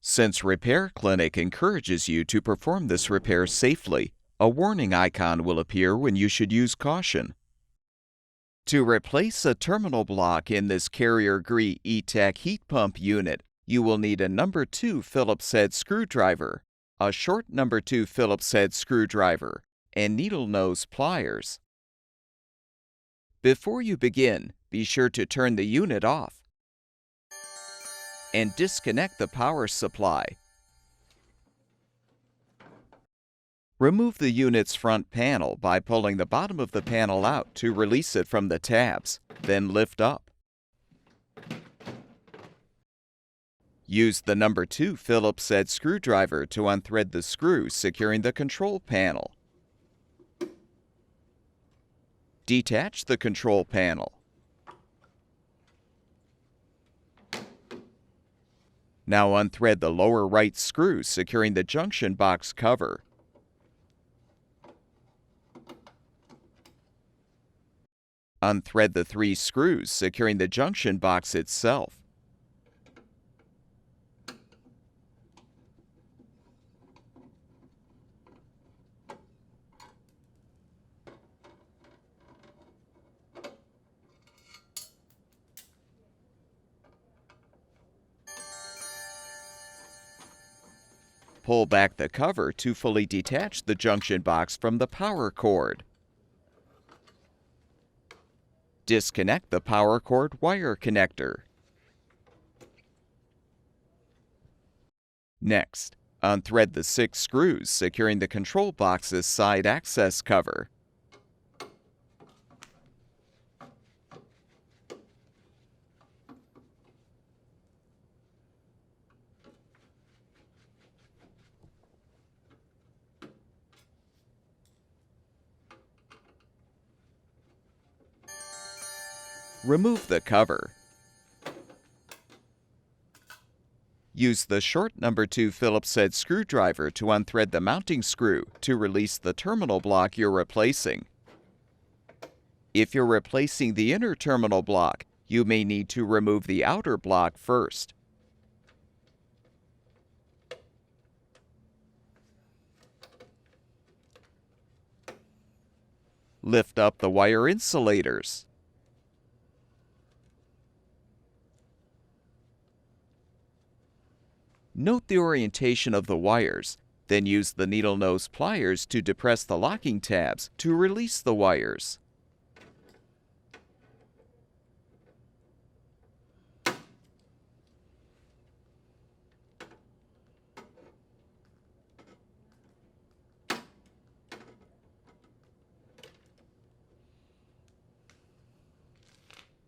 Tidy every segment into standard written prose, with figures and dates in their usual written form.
Since Repair Clinic encourages you to perform this repair safely, a warning icon will appear when you should use caution. To replace a terminal block in this Carrier Gree ETAC heat pump unit, you will need a number 2 Phillips head screwdriver, a short number 2 Phillips head screwdriver, and needle nose pliers. Before you begin, be sure to turn the unit off and disconnect the power supply. Remove the unit's front panel by pulling the bottom of the panel out to release it from the tabs, then lift up. Use the number 2 Phillips head screwdriver to unthread the screw securing the control panel. Detach the control panel. Now unthread the lower right screw securing the junction box cover. Unthread the 3 screws securing the junction box itself. Pull back the cover to fully detach the junction box from the power cord. Disconnect the power cord wire connector. Next, unthread the 6 screws securing the control box's side access cover. Remove the cover. Use the short number 2 Phillips head screwdriver to unthread the mounting screw to release the terminal block you're replacing. If you're replacing the inner terminal block, you may need to remove the outer block first. Lift up the wire insulators. Note the orientation of the wires, then use the needle nose pliers to depress the locking tabs to release the wires.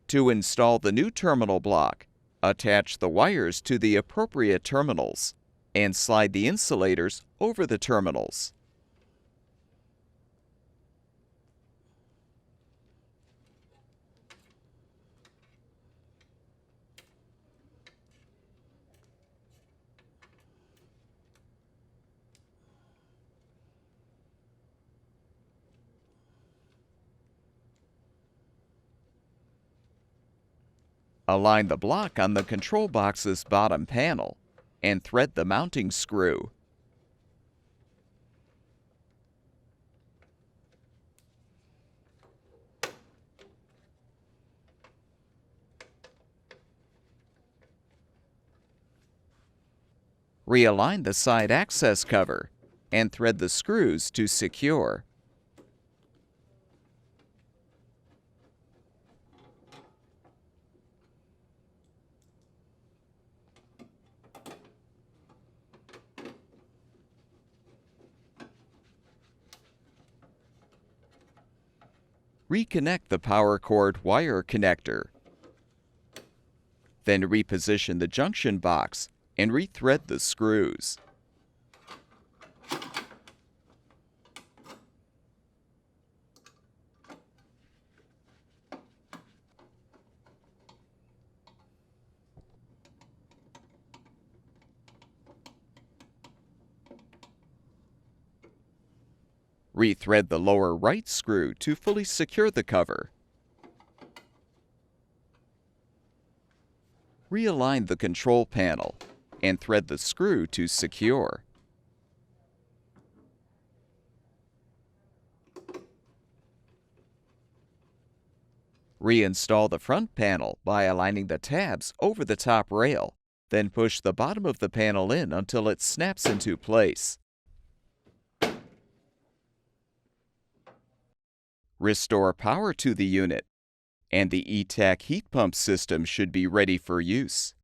To install the new terminal block, attach the wires to the appropriate terminals and slide the insulators over the terminals. Align the block on the control box's bottom panel and thread the mounting screw. Realign the side access cover and thread the screws to secure. Reconnect the power cord wire connector. Then reposition the junction box and rethread the screws. Rethread the lower right screw to fully secure the cover. Realign the control panel and thread the screw to secure. Reinstall the front panel by aligning the tabs over the top rail, then push the bottom of the panel in until it snaps into place. Restore power to the unit, and the ETAC heat pump system should be ready for use.